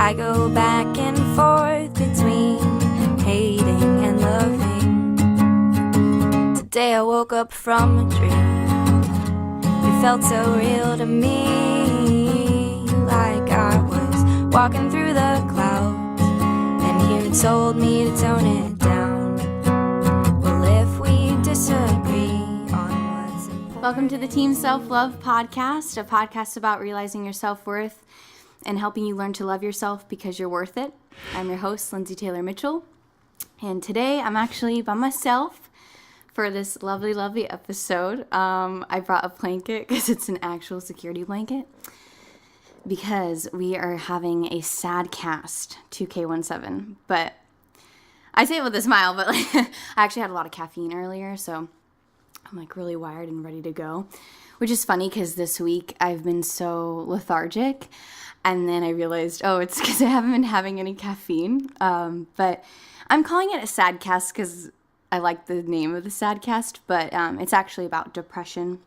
I go back and forth between hating and loving. Today I woke up from a dream. It felt so real to me, like I was walking through the clouds, and you told me to tone it down. Well, if we disagree on what's important. Welcome to the Team Self-Love Podcast, a podcast about realizing your self-worth and helping you learn to love yourself because you're worth it. I'm your host, Lindsay Taylor Mitchell, and today I'm actually by myself for this lovely, lovely episode. I brought a blanket because it's an actual security blanket because we are having a sad cast 2K17, but I say it with a smile, but I actually had a lot of caffeine earlier, so I'm really wired and ready to go, which is funny because this week I've been so lethargic. And then I realized, it's because I haven't been having any caffeine. But I'm calling it a sadcast because I like the name of the sadcast. But it's actually about depression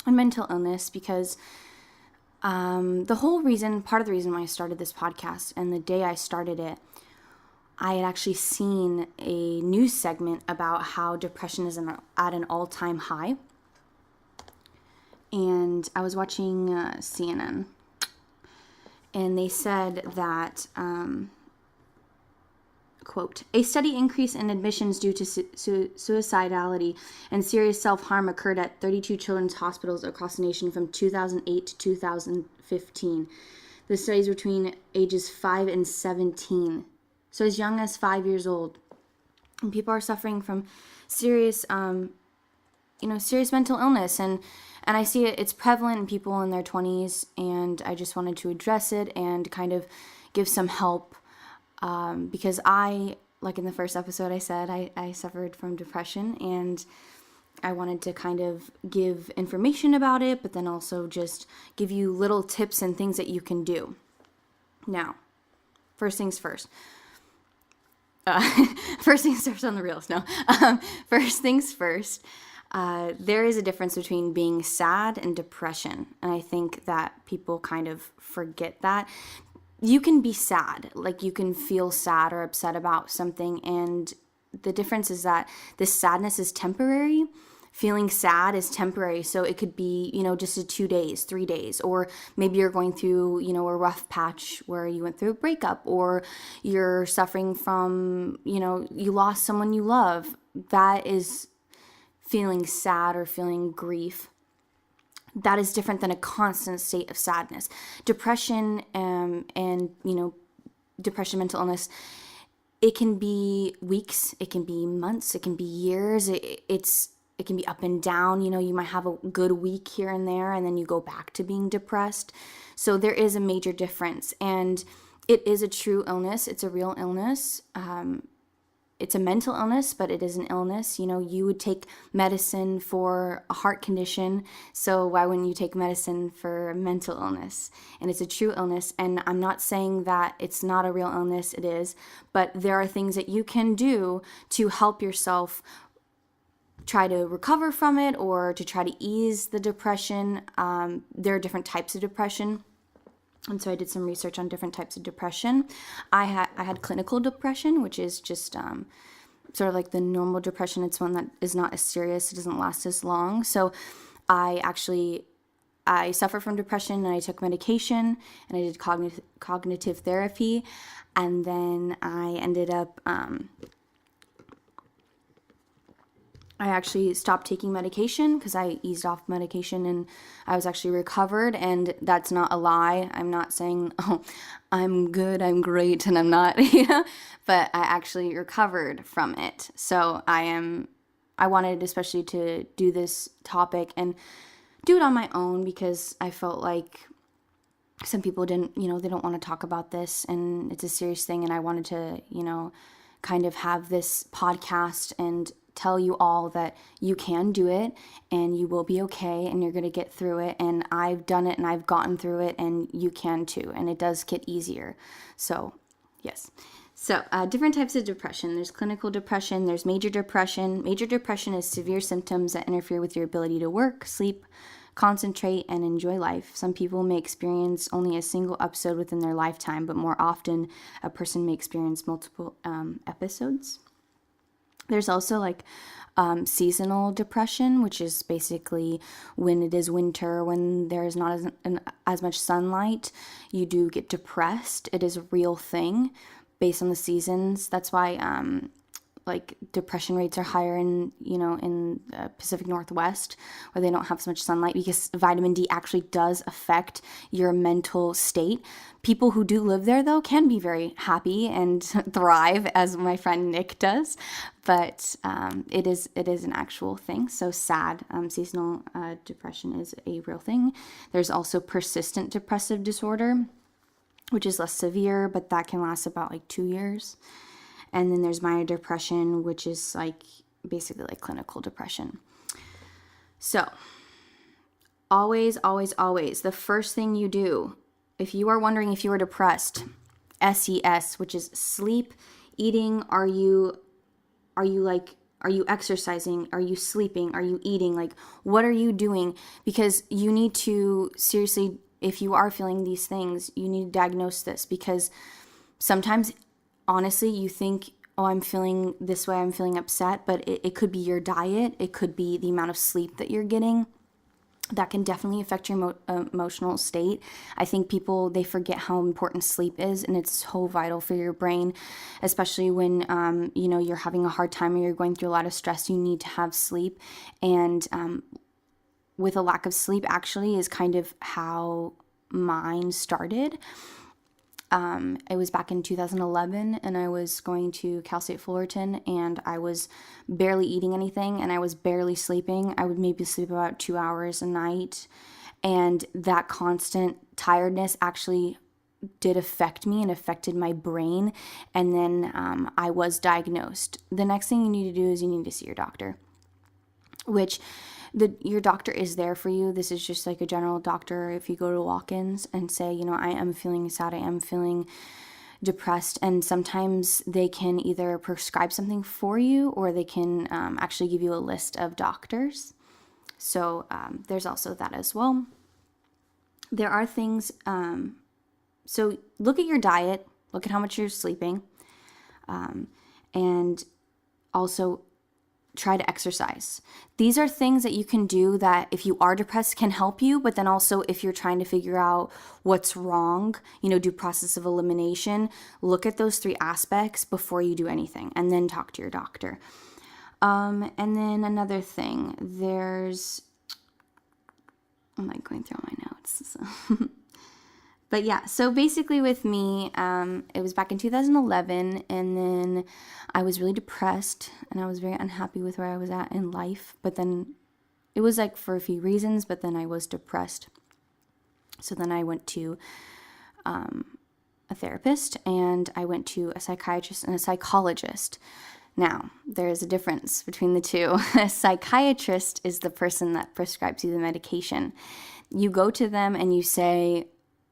and mental illness because part of the reason why I started this podcast, and the day I started it, I had actually seen a news segment about how depression is at an all-time high. And I was watching CNN. And they said that, quote, a steady increase in admissions due to suicidality and serious self-harm occurred at 32 children's hospitals across the nation from 2008 to 2015. The studies between ages 5 and 17. So as young as 5 years old. And people are suffering from serious, serious mental illness. And I see it's prevalent in people in their 20s, and I just wanted to address it and kind of give some help because like in the first episode I said, I suffered from depression, and I wanted to kind of give information about it, but then also just give you little tips and things that you can do. Now, first things first. First things first on the reels, no. First things first. There is a difference between being sad and depression. And I think that people kind of forget that. You can be sad, like you can feel sad or upset about something. And the difference is that this sadness is temporary. Feeling sad is temporary. So it could be, just 2 days, 3 days, or maybe you're going through, a rough patch where you went through a breakup, or you're suffering from, you lost someone you love. That is feeling sad or feeling grief. That is different than a constant state of sadness. Depression and depression, mental illness, it can be weeks, it can be months, it can be years. It can be up and down. You might have a good week here and there, and then you go back to being depressed. So there is a major difference, and it is a true illness. It's a real illness. It's a mental illness, but it is an illness. You would take medicine for a heart condition, so why wouldn't you take medicine for a mental illness? And it's a true illness, and I'm not saying that it's not a real illness, it is, but there are things that you can do to help yourself try to recover from it or to try to ease the depression. There are different types of depression. And so I did some research on different types of depression. I had clinical depression, which is just sort of like the normal depression. It's one that is not as serious. It doesn't last as long. So I suffer from depression, and I took medication, and I did cognitive therapy. And then I ended up... I actually stopped taking medication because I eased off medication, and I was actually recovered, and that's not a lie. I'm not saying, I'm good, I'm great, and I'm not, but I actually recovered from it. So I wanted especially to do this topic and do it on my own because I felt like some people didn't, they don't want to talk about this, and it's a serious thing, and I wanted to, kind of have this podcast and tell you all that you can do it and you will be okay and you're going to get through it, and I've done it and I've gotten through it, and you can too, and it does get easier. So yes. So different types of depression. There's clinical depression, there's major depression. Major depression is severe symptoms that interfere with your ability to work, sleep, concentrate, and enjoy life. Some people may experience only a single episode within their lifetime, but more often a person may experience multiple episodes. There's also like seasonal depression, which is basically when it is winter, when there is not as much sunlight, you do get depressed. It is a real thing based on the seasons. That's why like depression rates are higher in the Pacific Northwest, where they don't have so much sunlight, because vitamin D actually does affect your mental state. People who do live there, though, can be very happy and thrive, as my friend Nick does, but it is an actual thing. So SAD, seasonal depression, is a real thing. There's also persistent depressive disorder, which is less severe, but that can last about like 2 years. And then there's minor depression, which is like basically like clinical depression. So always, always, always, the first thing you do, if you are wondering if you are depressed, SES, which is sleep, eating, are you exercising? Are you sleeping? Are you eating? Like, what are you doing? Because you need to seriously, if you are feeling these things, you need to diagnose this, because sometimes, honestly, you think, oh, I'm feeling this way, I'm feeling upset, but it could be your diet, it could be the amount of sleep that you're getting. That can definitely affect your emotional state. I think people, they forget how important sleep is, and it's so vital for your brain, especially when, you're having a hard time or you're going through a lot of stress. You need to have sleep, and with a lack of sleep actually is kind of how mine started. It was back in 2011, and I was going to Cal State Fullerton, and I was barely eating anything, and I was barely sleeping. I would maybe sleep about 2 hours a night, and that constant tiredness actually did affect me and affected my brain, and then I was diagnosed. The next thing you need to do is you need to see your doctor, which your doctor is there for you. This is just like a general doctor. If you go to walk-ins and say, I am feeling sad, I am feeling depressed, and sometimes they can either prescribe something for you, or they can actually give you a list of doctors. So there's also that as well. There are things, so look at your diet, look at how much you're sleeping, and also try to exercise. These are things that you can do that, if you are depressed, can help you, but then also if you're trying to figure out what's wrong, do process of elimination, look at those 3 aspects before you do anything, and then talk to your doctor. And then another thing, I'm like going through all my notes. So. But yeah, so basically with me, it was back in 2011, and then I was really depressed, and I was very unhappy with where I was at in life. But then it was like for a few reasons, but then I was depressed. So then I went to a therapist, and I went to a psychiatrist and a psychologist. Now, there is a difference between the two. A psychiatrist is the person that prescribes you the medication. You go to them and you say,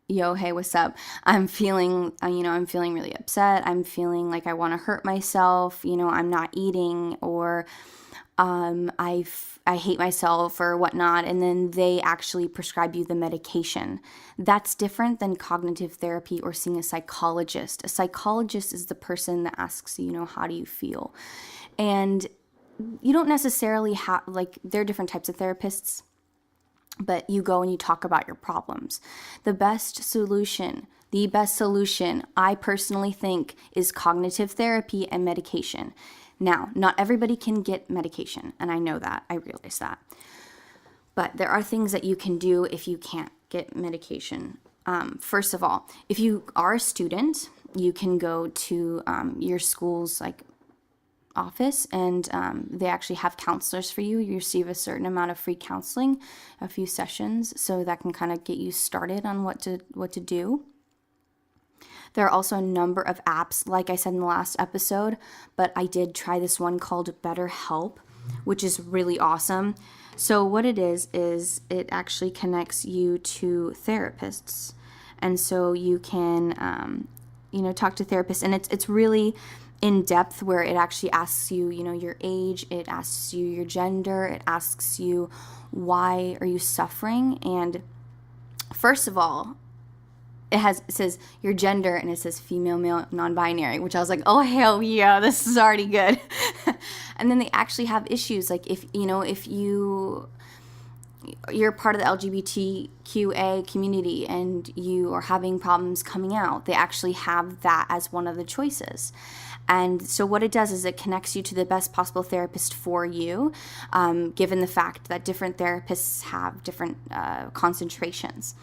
yo, hey, what's up? I'm feeling really upset. I'm feeling like I want to hurt myself. I'm not eating, or I hate myself or whatnot. And then they actually prescribe you the medication. That's different than cognitive therapy or seeing a psychologist. A psychologist is the person that asks you, how do you feel? And you don't necessarily have, there are different types of therapists, but you go and you talk about your problems. The best solution, I personally think, is cognitive therapy and medication. Now, not everybody can get medication, and I know that, I realize that. But there are things that you can do if you can't get medication. First of all, if you are a student, you can go to your school's office, and they actually have counselors for you. You receive a certain amount of free counseling, a few sessions, so that can kind of get you started on what to do. There are also a number of apps, like I said in the last episode, but I did try this one called BetterHelp, which is really awesome. So what it is it actually connects you to therapists, and so you can talk to therapists, and it's really in depth, where it actually asks you, your age, it asks you your gender, it asks you why are you suffering. And first of all, it says your gender, and it says female, male, non-binary, which I was like, oh hell yeah, this is already good. And then they actually have issues like if you're part of the LGBTQA community and you are having problems coming out, they actually have that as one of the choices. And so what it does is it connects you to the best possible therapist for you, given the fact that different therapists have different concentrations.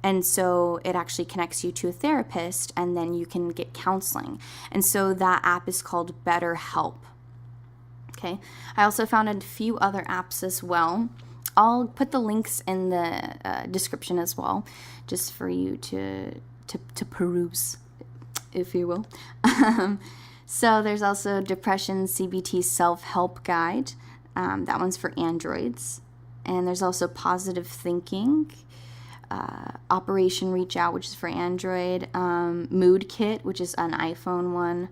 And so it actually connects you to a therapist, and then you can get counseling. And so that app is called BetterHelp. Okay. I also found a few other apps as well. I'll put the links in the description as well, just for you to peruse, if you will. So there's also Depression CBT Self-Help Guide. That one's for Androids. And there's also Positive Thinking. Operation Reach Out, which is for Android, Mood Kit, which is an iPhone one,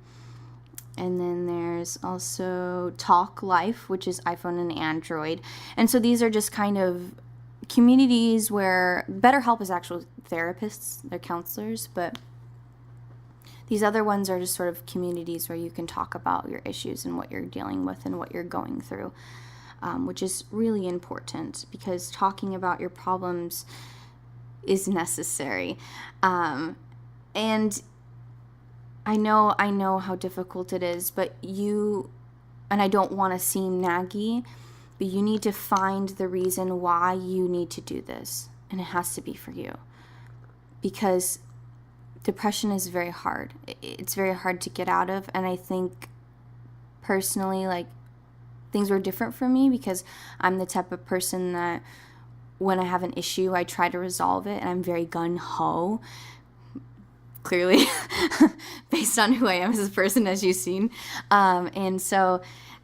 and then there's also Talk Life, which is iPhone and Android. And so these are just kind of communities where BetterHelp is actual therapists, they're counselors, but these other ones are just sort of communities where you can talk about your issues and what you're dealing with and what you're going through, which is really important, because talking about your problems is necessary. And I know how difficult it is, but and I don't want to seem naggy, but you need to find the reason why you need to do this. And it has to be for you. Because depression is very hard. It's very hard to get out of. And I think personally, like, things were different for me because I'm the type of person that when I have an issue, I try to resolve it, and I'm very gung-ho, clearly, based on who I am as a person, as you've seen. And so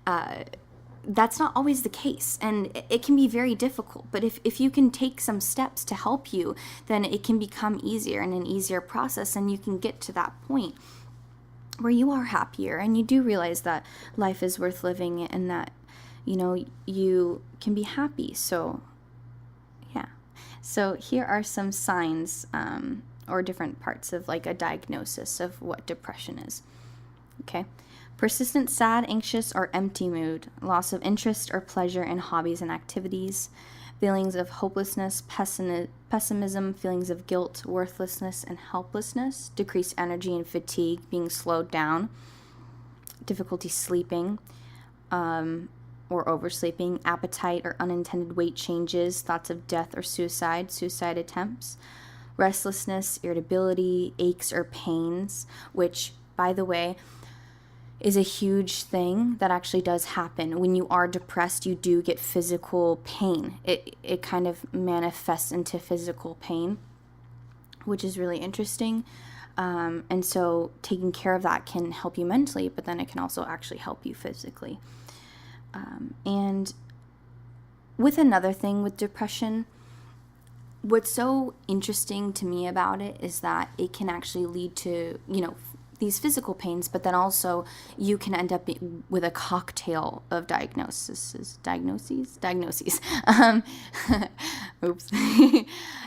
that's not always the case, and it can be very difficult. But if you can take some steps to help you, then it can become easier and an easier process, and you can get to that point where you are happier and you do realize that life is worth living and that, you can be happy. So So here are some signs or different parts of like a diagnosis of what depression is. Okay. Persistent sad, anxious, or empty mood, loss of interest or pleasure in hobbies and activities, feelings of hopelessness, pessimism, feelings of guilt, worthlessness, and helplessness, decreased energy and fatigue, being slowed down, difficulty sleeping, or oversleeping, appetite or unintended weight changes, thoughts of death or suicide attempts, restlessness, irritability, aches or pains, which, by the way, is a huge thing that actually does happen. When you are depressed, you do get physical pain. It kind of manifests into physical pain, which is really interesting. And so taking care of that can help you mentally, but then it can also actually help you physically. And with another thing with depression, what's so interesting to me about it is that it can actually lead to, these physical pains, but then also you can end up with a cocktail of diagnoses. Oops.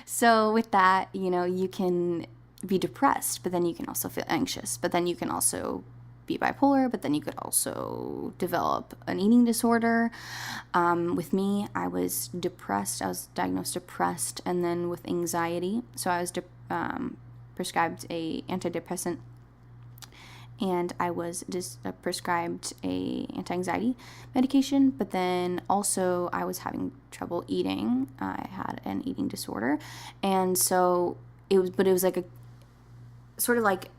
So with that, you can be depressed, but then you can also feel anxious, but then you can also be bipolar, but then you could also develop an eating disorder. With me, I was depressed. I was diagnosed depressed, and then with anxiety. So I was prescribed a antidepressant, and I was prescribed a anti-anxiety medication. But then also I was having trouble eating. I had an eating disorder, and so it was like a sort of like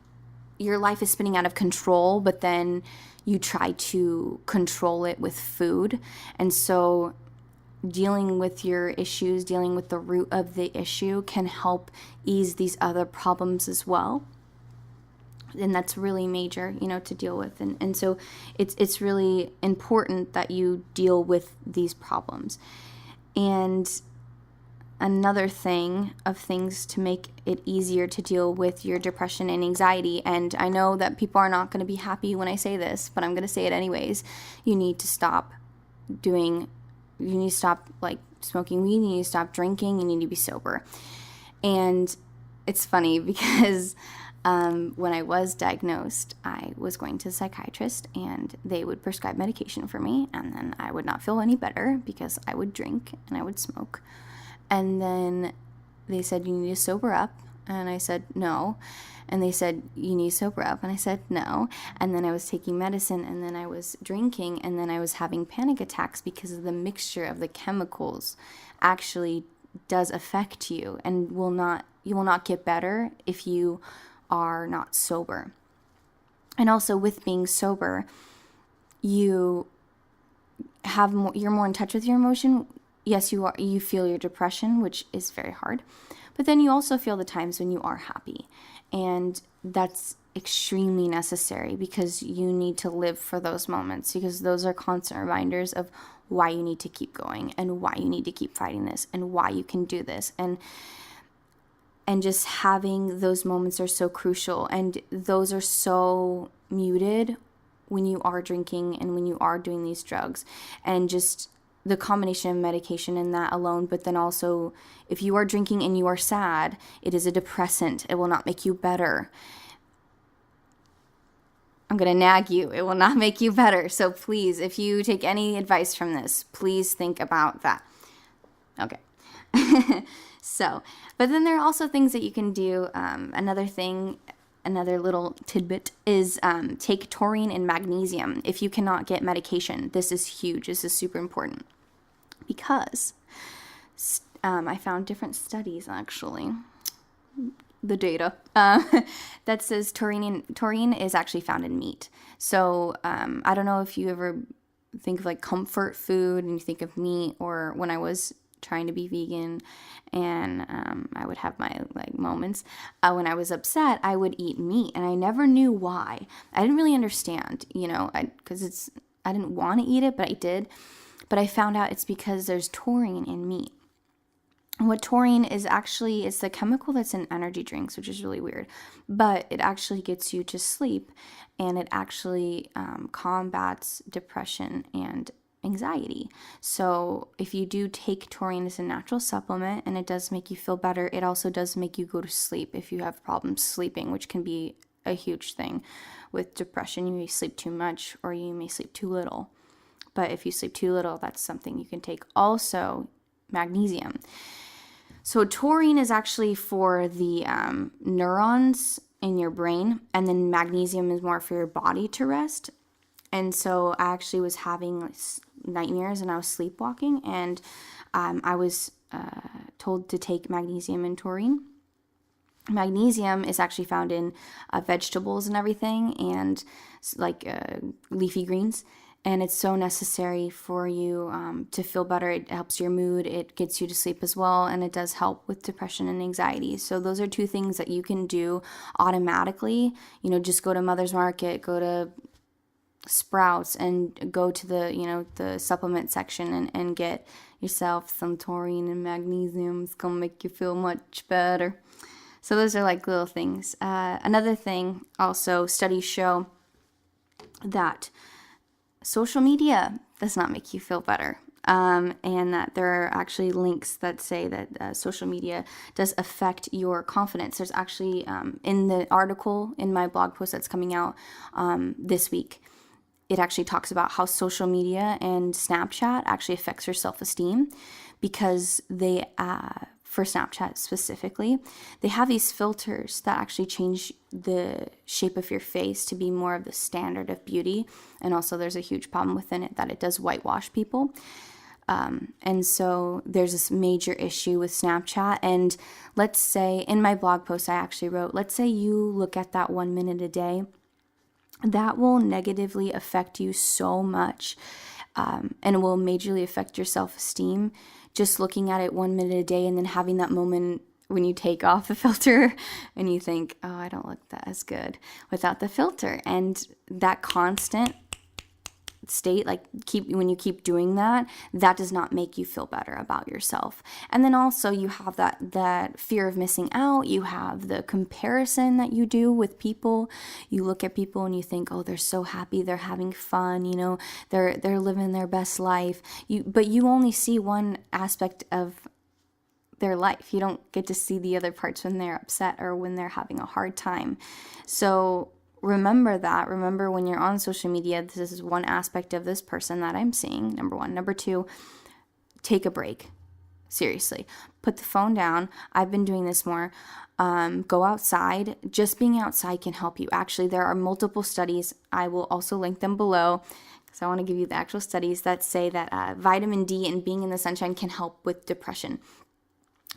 your life is spinning out of control, but then you try to control it with food. And so dealing with your issues, dealing with the root of the issue can help ease these other problems as well. And that's really major, to deal with. And so it's really important that you deal with these problems. And another thing of things to make it easier to deal with your depression and anxiety. And I know that people are not going to be happy when I say this, but I'm going to say it anyways. You need to stop like smoking weed, you need to stop drinking, you need to be sober. And it's funny because when I was diagnosed, I was going to a psychiatrist and they would prescribe medication for me, and then I would not feel any better because I would drink and I would smoke. And then they said, you need to sober up. And I said, no. And they said, you need to sober up. And I said, no. And then I was taking medicine, and then I was drinking, and then I was having panic attacks because of the mixture of the chemicals actually does affect you, and you will not get better if you are not sober. And also with being sober, you're more in touch with your emotion. Yes, you feel your depression, which is very hard, but then you also feel the times when you are happy. And that's extremely necessary because you need to live for those moments, because those are constant reminders of why you need to keep going and why you need to keep fighting this and why you can do this. And just having those moments are so crucial, and those are so muted when you are drinking and when you are doing these drugs. And just the combination of medication and that alone, but then also if you are drinking and you are sad, it is a depressant. It will not make you better. I'm going to nag you. It will not make you better. So please, if you take any advice from this, please think about that. Okay. But then there are also things that you can do. Another little tidbit is take taurine and magnesium if you cannot get medication. This is huge. This is super important because I found different studies, actually, the data, that says taurine is actually found in meat. So I don't know if you ever think of like comfort food and you think of meat, or when I was trying to be vegan and I would have my like moments when I was upset, I would eat meat, and I never knew why. I didn't really understand, because I didn't want to eat it, but I did. But I found out it's because there's taurine in meat. And what taurine is actually, it's the chemical that's in energy drinks, which is really weird, but it actually gets you to sleep, and it actually combats depression and anxiety. So if you do take taurine as a natural supplement and it does make you feel better, it also does make you go to sleep if you have problems sleeping, which can be a huge thing with depression. You may sleep too much or you may sleep too little. But if you sleep too little, that's something you can take. Also, magnesium. So taurine is actually for the neurons in your brain, and then magnesium is more for your body to rest. And so I actually was having nightmares and I was sleepwalking, and I was told to take magnesium and taurine. Magnesium is actually found in vegetables and everything, and like leafy greens. And it's so necessary for you to feel better. It helps your mood. It gets you to sleep as well. And it does help with depression and anxiety. So those are two things that you can do automatically. Just go to Mother's Market, go to Sprouts, and go to the supplement section and get yourself some taurine and magnesium. It's going to make you feel much better. So those are like little things. Another thing also, studies show that social media does not make you feel better. And that there are actually links that say that social media does affect your confidence. There's actually, in the article in my blog post that's coming out this week, it actually talks about how social media and Snapchat actually affects your self-esteem, because they, for Snapchat specifically, they have these filters that actually change the shape of your face to be more of the standard of beauty. And also there's a huge problem within it that it does whitewash people. And so there's this major issue with Snapchat. And let's say in my blog post, I actually wrote, let's say you look at that 1 minute a day, that will negatively affect you so much, and will majorly affect your self-esteem. Just looking at it 1 minute a day and then having that moment when you take off the filter and you think, oh, I don't look that as good without the filter. And that constant state, like when you keep doing that, that does not make you feel better about yourself. And then also you have that fear of missing out. You have the comparison that you do with people. You look at people and you think, oh, they're so happy, they're having fun, they're living their best life. But you only see one aspect of their life. You don't get to see the other parts when they're upset or when they're having a hard time. So remember that. Remember, when you're on social media, this is one aspect of this person that I'm seeing, number one. Number two, take a break. Seriously, put the phone down. I've been doing this more. Go outside. Just being outside can help you. Actually, there are multiple studies. I will also link them below, because I want to give you the actual studies that say that vitamin D and being in the sunshine can help with depression.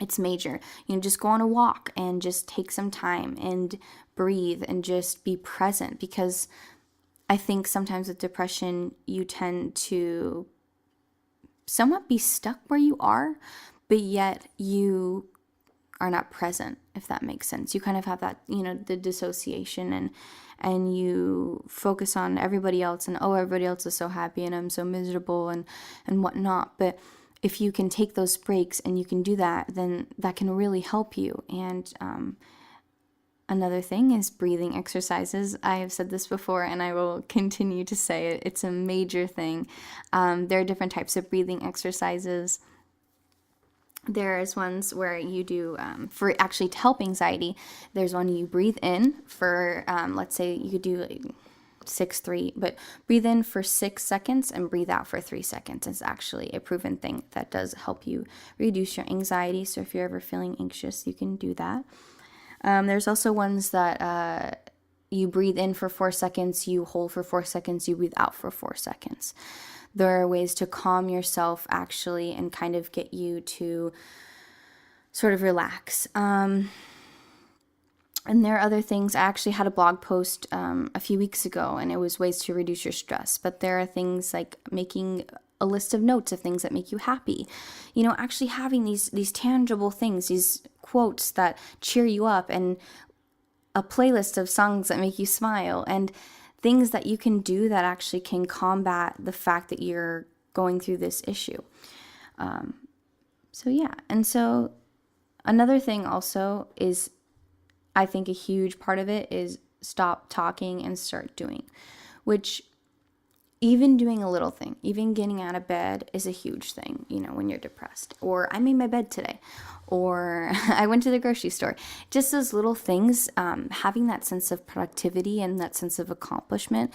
It's major. Just go on a walk and just take some time and breathe and just be present, because I think sometimes with depression, you tend to somewhat be stuck where you are, but yet you are not present, if that makes sense. You kind of have that, the dissociation, and you focus on everybody else, and everybody else is so happy and I'm so miserable and whatnot. But if you can take those breaks and you can do that, then that can really help you. And another thing is breathing exercises. I have said this before and I will continue to say it. It's a major thing. There are different types of breathing exercises. There's ones where you do, for actually to help anxiety, there's one you breathe in for, let's say you could do 6-3, but breathe in for 6 seconds and breathe out for 3 seconds. It's actually a proven thing that does help you reduce your anxiety. So if you're ever feeling anxious, you can do that. There's also ones that you breathe in for 4 seconds, you hold for 4 seconds, you breathe out for 4 seconds. There are ways to calm yourself actually and kind of get you to sort of relax. And there are other things. I actually had a blog post a few weeks ago, and it was ways to reduce your stress. But there are things like making a list of notes of things that make you happy. Actually having these tangible things, these quotes that cheer you up, and a playlist of songs that make you smile, and things that you can do that actually can combat the fact that you're going through this issue. And so another thing also is, I think a huge part of it is stop talking and start doing, which even doing a little thing, even getting out of bed is a huge thing, when you're depressed. Or I made my bed today, or I went to the grocery store. Just those little things, having that sense of productivity and that sense of accomplishment,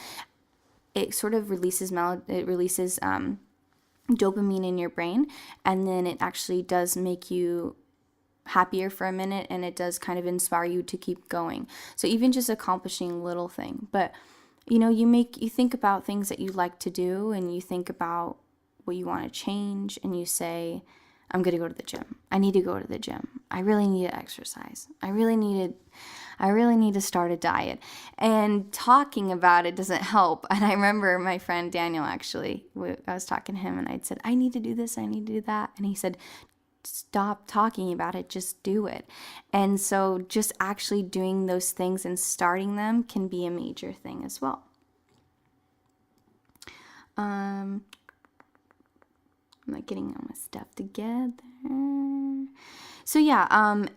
it sort of releases dopamine in your brain, and then it actually does make you happier for a minute, and it does kind of inspire you to keep going. So even just accomplishing a little thing, but you think about things that you like to do, and you think about what you want to change, and you say, I'm going to go to the gym. I need to go to the gym. I really need to exercise. I really need to start a diet. And talking about it doesn't help. And I remember my friend Daniel, actually, I was talking to him and I'd said, I need to do this, I need to do that. And he said, stop talking about it, just do it. And so just actually doing those things and starting them can be a major thing as well. I'm not getting all my stuff together. So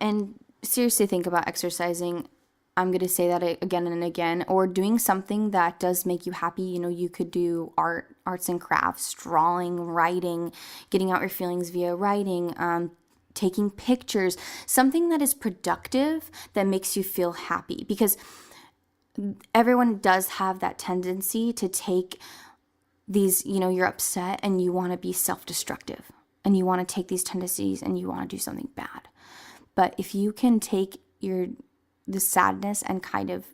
and seriously think about exercising. I'm going to say that again and again, or doing something that does make you happy. You could do arts and crafts, drawing, writing, getting out your feelings via writing, taking pictures, something that is productive, that makes you feel happy, because everyone does have that tendency to take these, you're upset and you want to be self-destructive, and you want to take these tendencies and you want to do something bad. But if you can take the sadness and kind of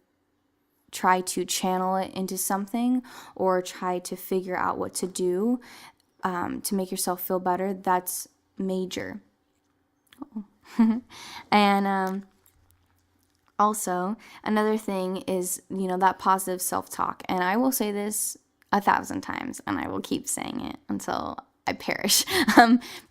try to channel it into something, or try to figure out what to do to make yourself feel better, that's major. And also another thing is, that positive self-talk. And I will say this 1,000 times, and I will keep saying it until I perish.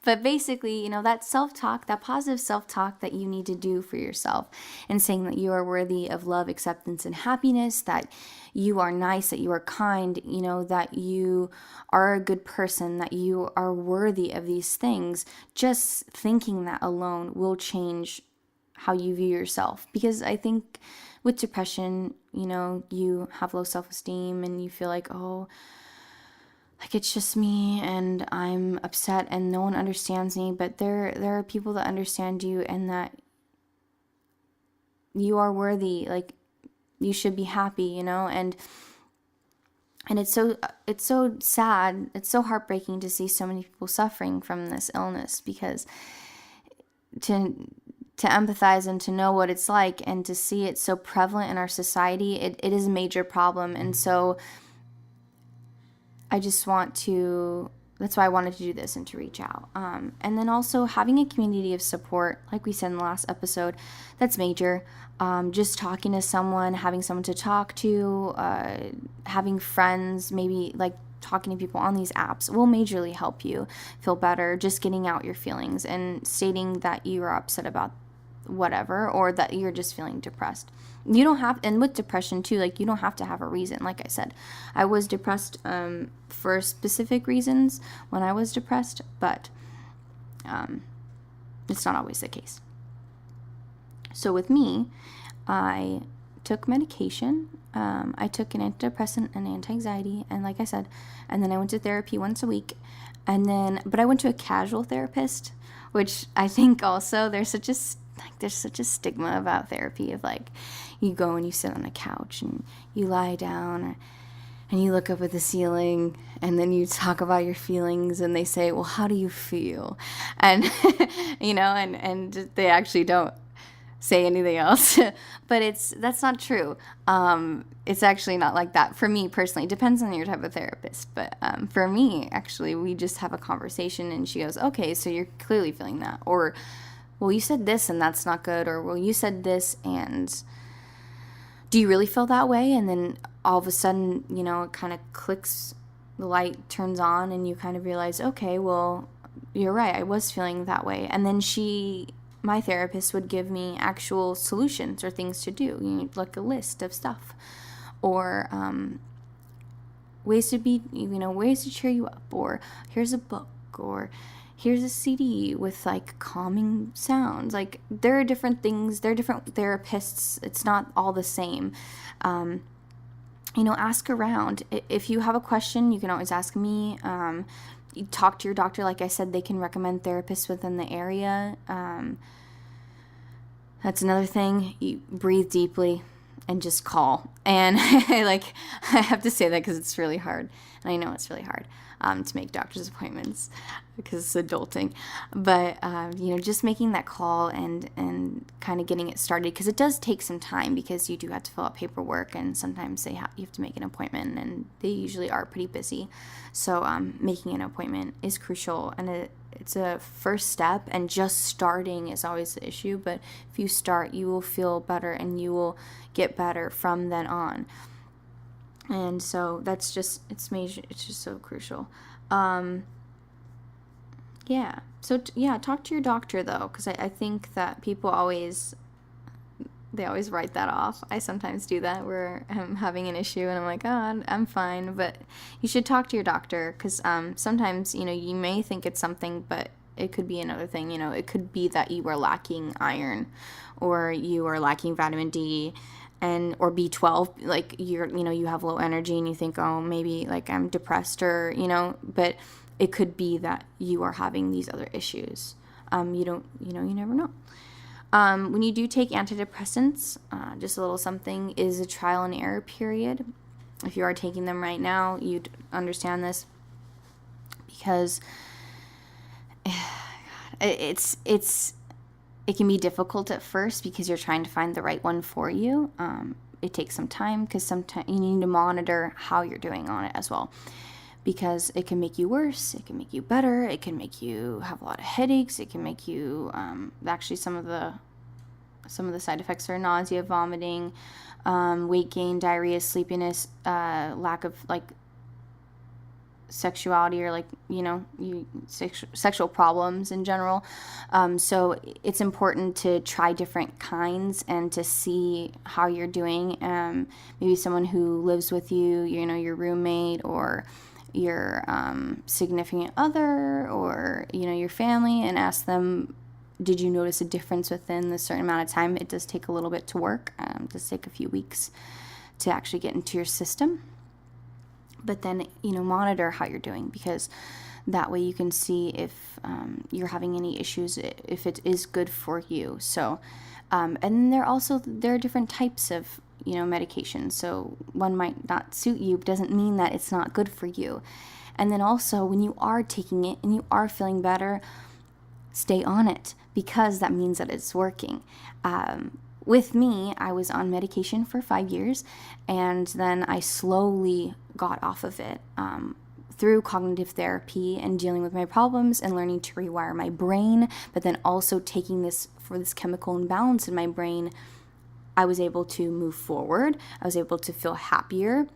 But basically, that self-talk, that positive self-talk that you need to do for yourself, and saying that you are worthy of love, acceptance, and happiness, that you are nice, that you are kind, that you are a good person, that you are worthy of these things. Just thinking that alone will change how you view yourself. Because I think with depression, you have low self-esteem and you feel like, oh, like it's just me and I'm upset and no one understands me. But there are people that understand you, and that you are worthy. Like, you should be happy, and it's so sad. It's so heartbreaking to see so many people suffering from this illness, because to empathize and to know what it's like and to see it so prevalent in our society, it is a major problem. And so that's why I wanted to do this and to reach out. And then also having a community of support, like we said in the last episode, that's major. Just talking to someone, having someone to talk to, having friends, maybe like talking to people on these apps will majorly help you feel better. Just getting out your feelings and stating that you are upset about whatever, or that you're just feeling depressed. You don't have, and with depression too, like, you don't have to have a reason. Like I said, I was depressed for specific reasons when I was depressed, but it's not always the case. So with me, I took medication. I took an antidepressant and anti-anxiety, and like I said, and then I went to therapy once a week, but I went to a casual therapist, which I think also there's such a stigma about therapy of, like, you go and you sit on a couch and you lie down and you look up at the ceiling and then you talk about your feelings, and they say, well, how do you feel? And and they actually don't say anything else. But that's not true. It's actually not like that for me personally. It depends on your type of therapist, but for me, actually, we just have a conversation and she goes, okay, so you're clearly feeling that, or, well, you said this and that's not good, or, well, you said this and do you really feel that way? And then all of a sudden, it kind of clicks, the light turns on, and you kind of realize, okay, well, you're right, I was feeling that way. And then my therapist would give me actual solutions or things to do, like a list of stuff, or ways to cheer you up, or here's a book, or here's a CD with like calming sounds. Like, there are different things, there are different therapists. It's not all the same. Ask around. If you have a question, you can always ask me. You talk to your doctor. Like I said, they can recommend therapists within the area. That's another thing. You breathe deeply and just call. And I have to say that because it's really hard. And I know it's really hard to make doctor's appointments because it's adulting. But, just making that call and kind of getting it started, because it does take some time, because you do have to fill out paperwork, and sometimes you have to make an appointment, and they usually are pretty busy. So making an appointment is crucial, and it's a first step, and just starting is always the issue. But if you start, you will feel better, and you will get better from then on. And so that's just, it's major. It's just so crucial. Yeah. So talk to your doctor though, because I think that people always write that off. I sometimes do that, where I'm having an issue and I'm like, oh, I'm fine. But you should talk to your doctor, because sometimes, you may think it's something, but it could be another thing. It could be that you are lacking iron, or you are lacking vitamin D, or B12, like you have low energy and you think, oh, maybe like I'm depressed, or, but it could be that you are having these other issues. You never know. When you do take antidepressants, just a little something, is a trial and error period. If you are taking them right now, you'd understand this, because it can be difficult at first, because you're trying to find the right one for you. It takes some time, because sometimes you need to monitor how you're doing on it as well, because it can make you worse, it can make you better, it can make you have a lot of headaches, it can make you actually some of the side effects are nausea, vomiting, weight gain, diarrhea, sleepiness, lack of sexuality or like, sexual problems in general. So it's important to try different kinds and to see how you're doing. Maybe someone who lives with you, your roommate or your significant other, or your family, and ask them, did you notice a difference within a certain amount of time? It does take a little bit to work. It does take a few weeks to actually get into your system. But then, monitor how you're doing, because that way you can see if you're having any issues, if it is good for you. So, and then there are different types of, medication. So one might not suit you, but doesn't mean that it's not good for you. And then also, when you are taking it and you are feeling better, stay on it, because that means that it's working. With me, I was on medication for 5 years, and then I slowly got off of it through cognitive therapy and dealing with my problems and learning to rewire my brain, but then also taking this chemical imbalance in my brain. I was able to move forward. I was able to feel happier.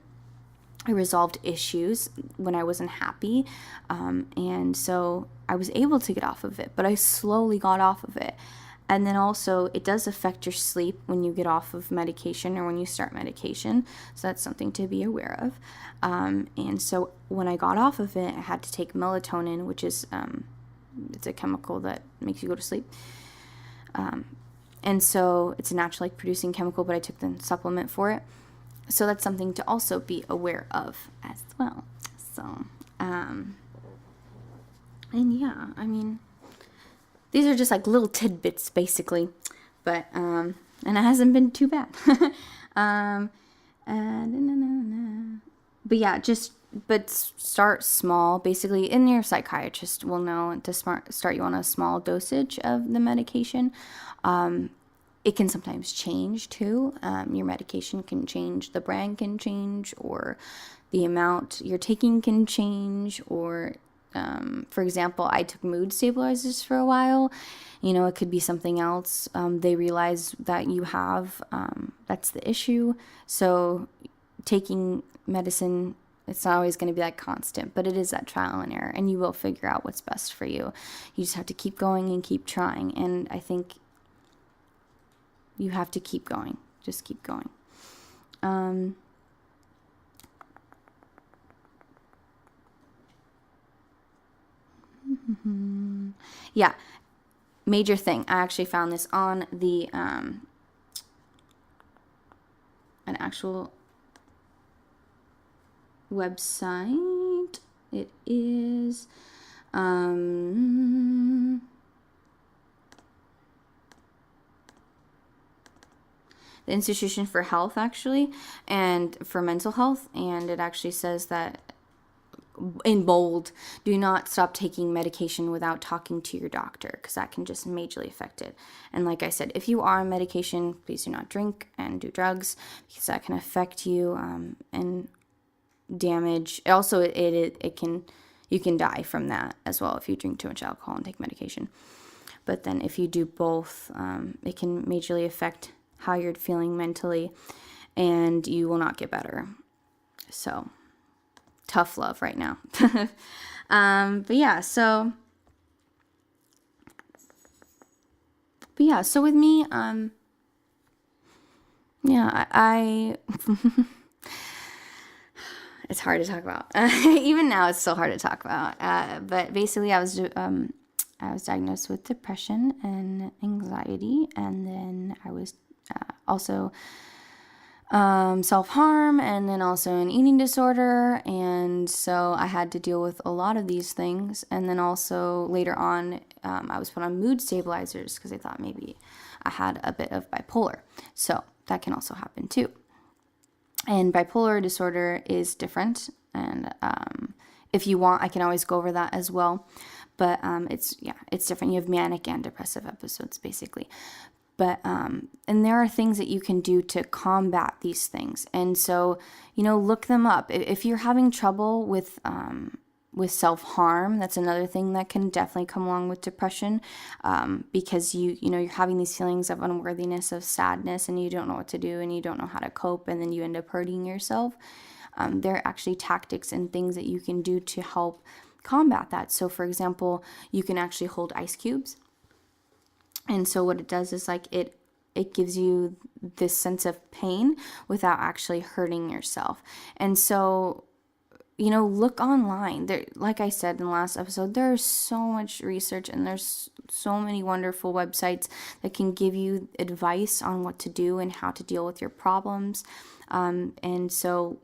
I resolved issues when I wasn't happy, and so I was able to get off of it, but I slowly got off of it. And then also, it does affect your sleep when you get off of medication or when you start medication. So that's something to be aware of. And so when I got off of it, I had to take melatonin, which is it's a chemical that makes you go to sleep. And so it's a naturally producing chemical, but I took the supplement for it. So that's something to also be aware of as well. So, and yeah, I mean, these are just like little tidbits, basically, but and it hasn't been too bad. But yeah, but start small. Basically, and your psychiatrist will know to start you on a small dosage of the medication. It can sometimes change too. Your medication can change, the brand can change, or the amount you're taking can change, or for example, I took mood stabilizers for a while. It could be something else. They realize that you have, that's the issue. So taking medicine, it's not always going to be that constant, but it is that trial and error, and you will figure out what's best for you. You just have to keep going and keep trying. And I think you have to keep going. Just keep going. Yeah, major thing. I actually found this on the an actual website. It is the Institution for Health, actually, and for mental health, and it actually says that in bold, do not stop taking medication without talking to your doctor, because that can just majorly affect it. And like I said, if you are on medication, please do not drink and do drugs, because that can affect you and damage. Also, you can die from that as well if you drink too much alcohol and take medication. But then if you do both, it can majorly affect how you're feeling mentally, and you will not get better. So tough love right now. But yeah, so with me, I it's hard to talk about. Even now, it's still hard to talk about. But basically, I was diagnosed with depression and anxiety, and then I was also self-harm, and then also an eating disorder. And so I had to deal with a lot of these things. And then also later on, I was put on mood stabilizers because they thought maybe I had a bit of bipolar. So that can also happen too. And bipolar disorder is different. And if you want, I can always go over that as well. But it's different. You have manic and depressive episodes, basically. But, and there are things that you can do to combat these things. And so, look them up. If you're having trouble with self-harm, that's another thing that can definitely come along with depression, because you're having these feelings of unworthiness, of sadness, and you don't know what to do, and you don't know how to cope, and then you end up hurting yourself. there are actually tactics and things that you can do to help combat that. So for example, you can actually hold ice cubes. And so what it does is like it gives you this sense of pain without actually hurting yourself. And so, look online. There, like I said in the last episode, there's so much research and there's so many wonderful websites that can give you advice on what to do and how to deal with your problems. And so,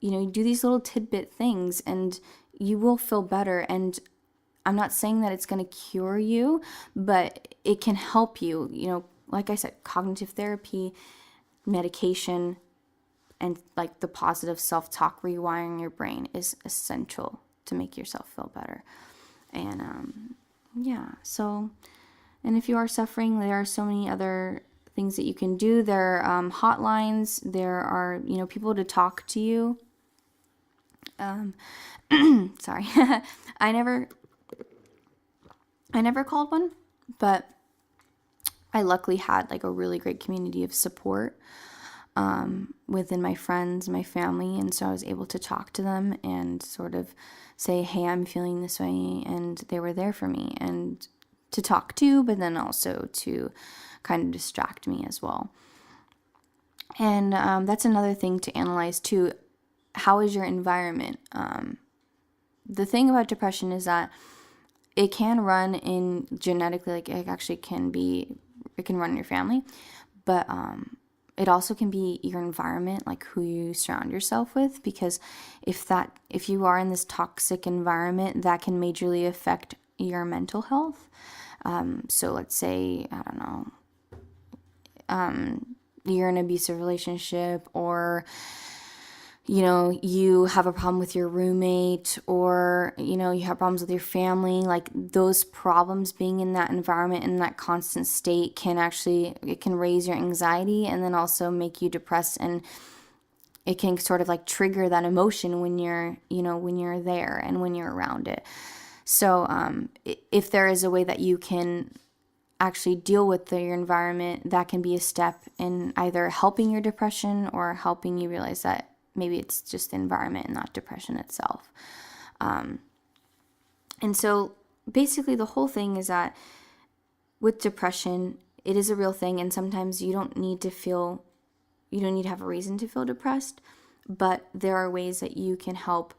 you do these little tidbit things and you will feel better. And I'm not saying that it's going to cure you, but it can help you. Like I said, cognitive therapy, medication, and like the positive self-talk, rewiring your brain is essential to make yourself feel better. And so, and if you are suffering, there are so many other things that you can do. There are hotlines, there are, people to talk to you. Sorry, I never called one, but I luckily had like a really great community of support within my friends, my family, and so I was able to talk to them and sort of say, hey, I'm feeling this way, and they were there for me and to talk to, but then also to kind of distract me as well. And that's another thing to analyze too. How is your environment? The thing about depression is that it can run in genetically, like it actually can run in your family, but it also can be your environment, like who you surround yourself with, because if you are in this toxic environment, that can majorly affect your mental health. So let's say, I don't know, you're in an abusive relationship, or you have a problem with your roommate, or, you have problems with your family, like those problems being in that environment, in that constant state it can raise your anxiety and then also make you depressed. And it can sort of like trigger that emotion when you're there and when you're around it. So, if there is a way that you can actually deal with your environment, that can be a step in either helping your depression or helping you realize that maybe it's just the environment and not depression itself. And so basically the whole thing is that with depression, it is a real thing. And sometimes you don't need to have a reason to feel depressed, but there are ways that you can help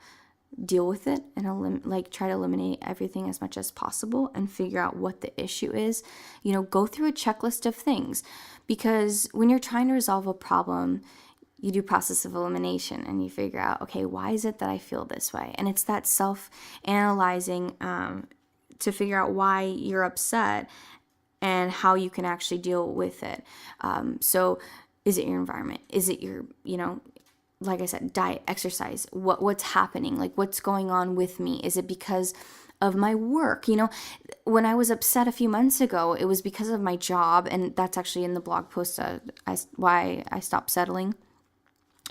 deal with it and try to eliminate everything as much as possible and figure out what the issue is. Go through a checklist of things, because when you're trying to resolve a problem, you do process of elimination and you figure out, okay, why is it that I feel this way? And it's that self-analyzing to figure out why you're upset and how you can actually deal with it. So is it your environment? Is it your, like I said, diet, exercise? What's happening? Like, what's going on with me? Is it because of my work? When I was upset a few months ago, it was because of my job. And that's actually in the blog post, why I stopped settling.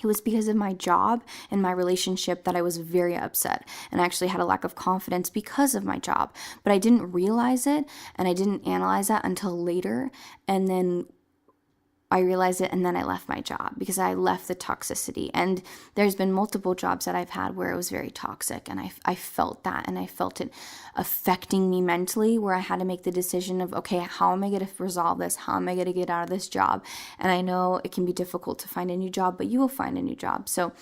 It was because of my job and my relationship that I was very upset, and I actually had a lack of confidence because of my job, but I didn't realize it and I didn't analyze that until later. And then I realized it, and then I left my job because I left the toxicity. And there's been multiple jobs that I've had where it was very toxic, and I felt that, and I felt it affecting me mentally, where I had to make the decision of, okay, how am I going to resolve this? How am I going to get out of this job? And I know it can be difficult to find a new job, but you will find a new job. So,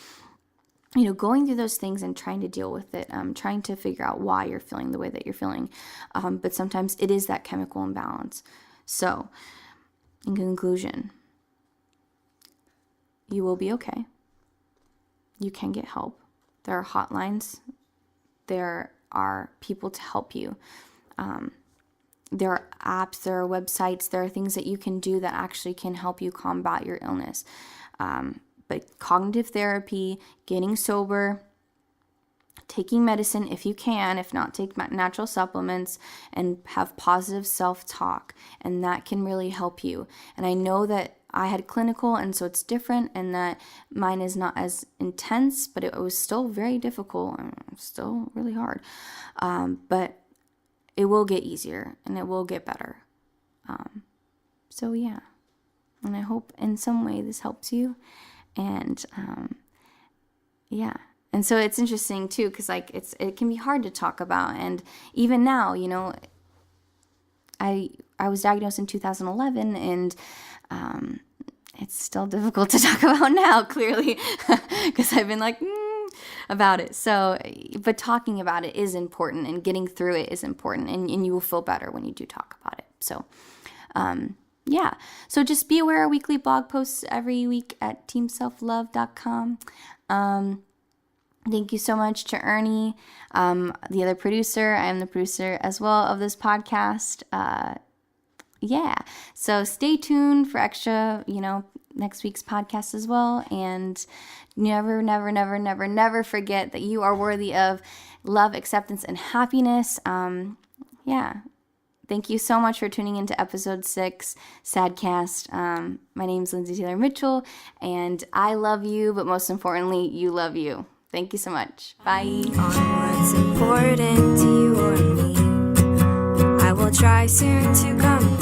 going through those things and trying to deal with it, trying to figure out why you're feeling the way that you're feeling. But sometimes it is that chemical imbalance. So, in conclusion, you will be okay. You can get help. There are hotlines. There are people to help you. There are apps, there are websites, there are things that you can do that actually can help you combat your illness. But cognitive therapy, getting sober, taking medicine if you can, if not, take natural supplements, and have positive self-talk, and that can really help you. And I know that I had clinical, and so it's different, and that mine is not as intense, but it was still very difficult and still really hard. But it will get easier and it will get better. So yeah, and I hope in some way this helps you. And Yeah. And so it's interesting too, because like it can be hard to talk about. And even now, you know, I was diagnosed in 2011, and it's still difficult to talk about now, clearly, because I've been like about it. So, but talking about it is important, and getting through it is important, and you will feel better when you do talk about it. So, yeah. So just be aware of weekly blog posts every week at teamselflove.com. Thank you so much to Ernie, the other producer. I am the producer as well of this podcast. Yeah. So stay tuned for extra, you know, next week's podcast as well. And never, never, never, never, never forget that you are worthy of love, acceptance, and happiness. Yeah. Thank you so much for tuning into episode 6, Sadcast. My name's Lindsay Taylor Mitchell, and I love you, but most importantly, you love you. Thank you so much. Bye. On what's important to you or me, I will try soon to come